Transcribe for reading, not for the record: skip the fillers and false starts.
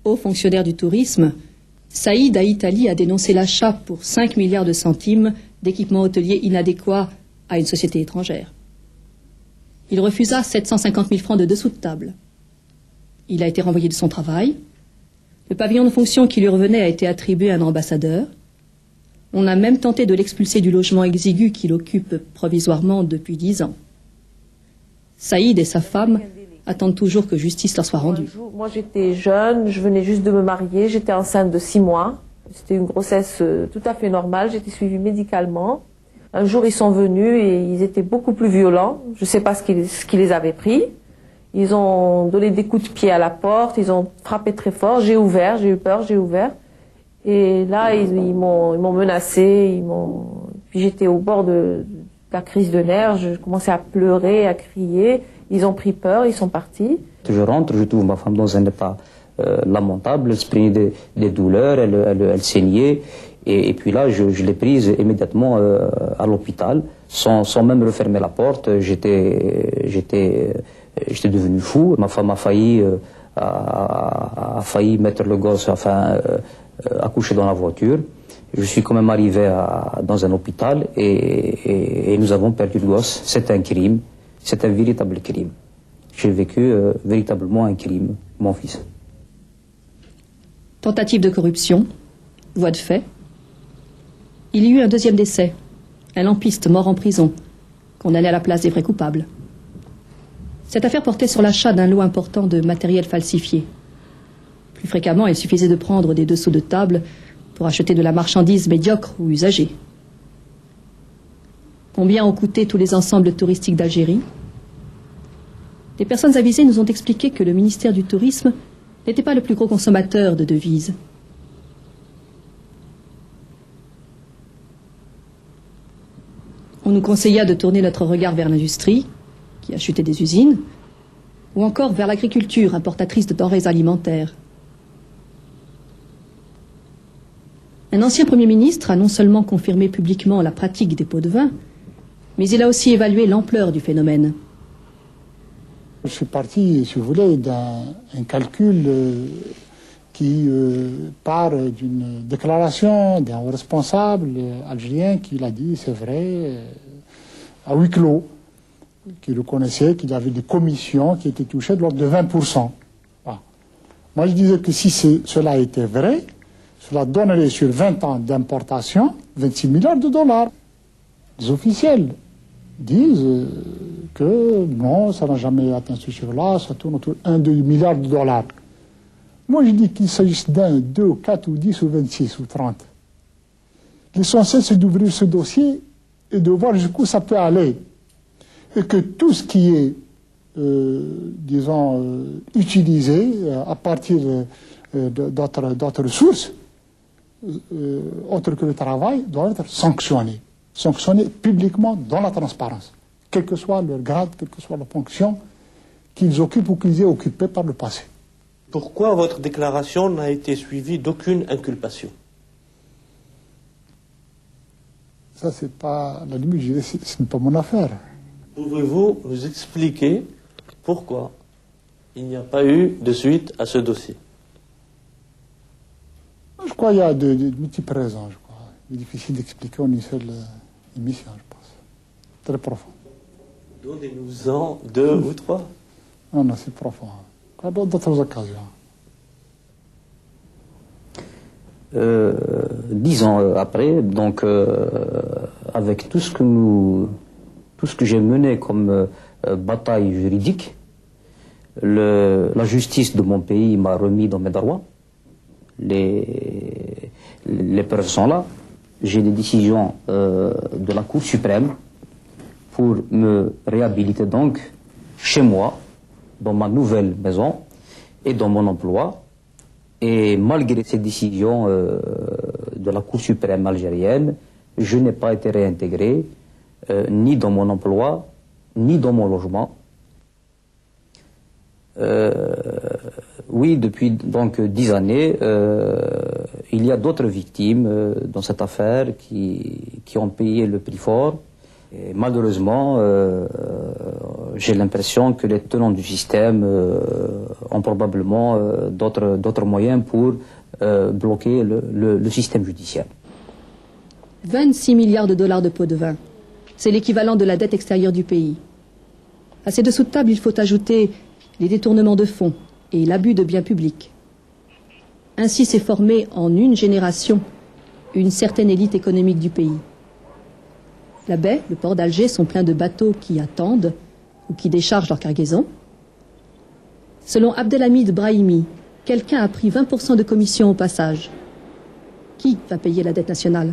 Haut fonctionnaire du tourisme, Saïd Aït-Ali a dénoncé l'achat pour 5 milliards de centimes d'équipements hôteliers inadéquats à une société étrangère. Il refusa 750 000 francs de dessous de table. Il a été renvoyé de son travail. Le pavillon de fonction qui lui revenait a été attribué à un ambassadeur. On a même tenté de l'expulser du logement exigu qu'il occupe provisoirement depuis 10 ans. Saïd et sa femme attendent toujours que justice leur soit rendue. Moi j'étais jeune, je venais juste de me marier, j'étais enceinte de 6 mois. C'était une grossesse tout à fait normale, j'étais suivie médicalement. Un jour ils sont venus et ils étaient beaucoup plus violents. Je ne sais pas ce qui les avait pris. Ils ont donné des coups de pied à la porte, ils ont frappé très fort. J'ai ouvert, j'ai eu peur, j'ai ouvert. Et là ils m'ont menacé, puis j'étais au bord de la crise de nerfs, je commençais à pleurer, à crier. Ils ont pris peur, ils sont partis. Je rentre, je trouve ma femme dans un état lamentable, elle se plaignait des douleurs, elle saignait. Et puis là, je l'ai prise immédiatement à l'hôpital, sans même refermer la porte. J'étais devenu fou. Ma femme a failli mettre le gosse, accoucher dans la voiture. Je suis quand même arrivé dans un hôpital et nous avons perdu le gosse. C'est un crime. C'est un véritable crime. J'ai vécu véritablement un crime, mon fils. Tentative de corruption, voie de fait. Il y eut un deuxième décès, un lampiste mort en prison, condamné à la place des vrais coupables. Cette affaire portait sur l'achat d'un lot important de matériel falsifié. Plus fréquemment, il suffisait de prendre des dessous de table pour acheter de la marchandise médiocre ou usagée. Combien ont coûté tous les ensembles touristiques d'Algérie? Des personnes avisées nous ont expliqué que le ministère du Tourisme n'était pas le plus gros consommateur de devises. On nous conseilla de tourner notre regard vers l'industrie, qui a chuté des usines, ou encore vers l'agriculture, importatrice de denrées alimentaires. Un ancien Premier ministre a non seulement confirmé publiquement la pratique des pots de vin, mais il a aussi évalué l'ampleur du phénomène. Je suis parti, si vous voulez, d'un calcul qui part d'une déclaration d'un responsable algérien qui l'a dit, c'est vrai, à huis clos, qui reconnaissait qu'il y avait des commissions qui étaient touchées de l'ordre de 20%. Voilà. Moi, je disais que si cela était vrai, cela donnerait sur 20 ans d'importation 26 milliards de dollars. Les officiels disent que non, ça n'a jamais atteint ce chiffre-là, ça tourne autour de 1-2 milliards de dollars. Moi, je dis qu'il s'agisse d'1, 2, 4 ou 10 ou 26 ou 30. L'essentiel, c'est d'ouvrir ce dossier et de voir jusqu'où ça peut aller. Et que tout ce qui est, disons, utilisé à partir d'autres sources, autres que le travail, doit être sanctionné. Sanctionné publiquement dans la transparence, quel que soit leur grade, quelle que soit la fonction qu'ils occupent ou qu'ils aient occupée par le passé. Pourquoi votre déclaration n'a été suivie d'aucune inculpation? Ça, c'est pas, la limite, ce n'est pas mon affaire. Pouvez-vous nous expliquer pourquoi il n'y a pas eu de suite à ce dossier? Je crois qu'il y a de multiples raisons, je crois. Il est difficile d'expliquer en une seule émission, je pense. Très profond. Donnez-nous-en 2 ou 3. Non, c'est profond. D'autres occasions. 10 ans après, donc avec tout ce que j'ai mené comme bataille juridique, la justice de mon pays m'a remis dans mes droits. Les preuves sont là. J'ai des décisions de la Cour suprême pour me réhabiliter donc chez moi, dans ma nouvelle maison et dans mon emploi. Et malgré ces décisions de la Cour suprême algérienne, je n'ai pas été réintégré ni dans mon emploi, ni dans mon logement. Oui, depuis donc 10 années, il y a d'autres victimes dans cette affaire qui ont payé le prix fort. Et malheureusement, j'ai l'impression que les tenants du système ont probablement d'autres moyens pour bloquer le système judiciaire. 26 milliards de dollars de pots de vin. C'est l'équivalent de la dette extérieure du pays. À ces dessous de table, il faut ajouter les détournements de fonds et l'abus de biens publics. Ainsi s'est formée en une génération une certaine élite économique du pays. La baie, le port d'Alger sont pleins de bateaux qui attendent ou qui déchargent leur cargaison. Selon Abdelhamid Brahimi, quelqu'un a pris 20% de commission au passage. Qui va payer la dette nationale ?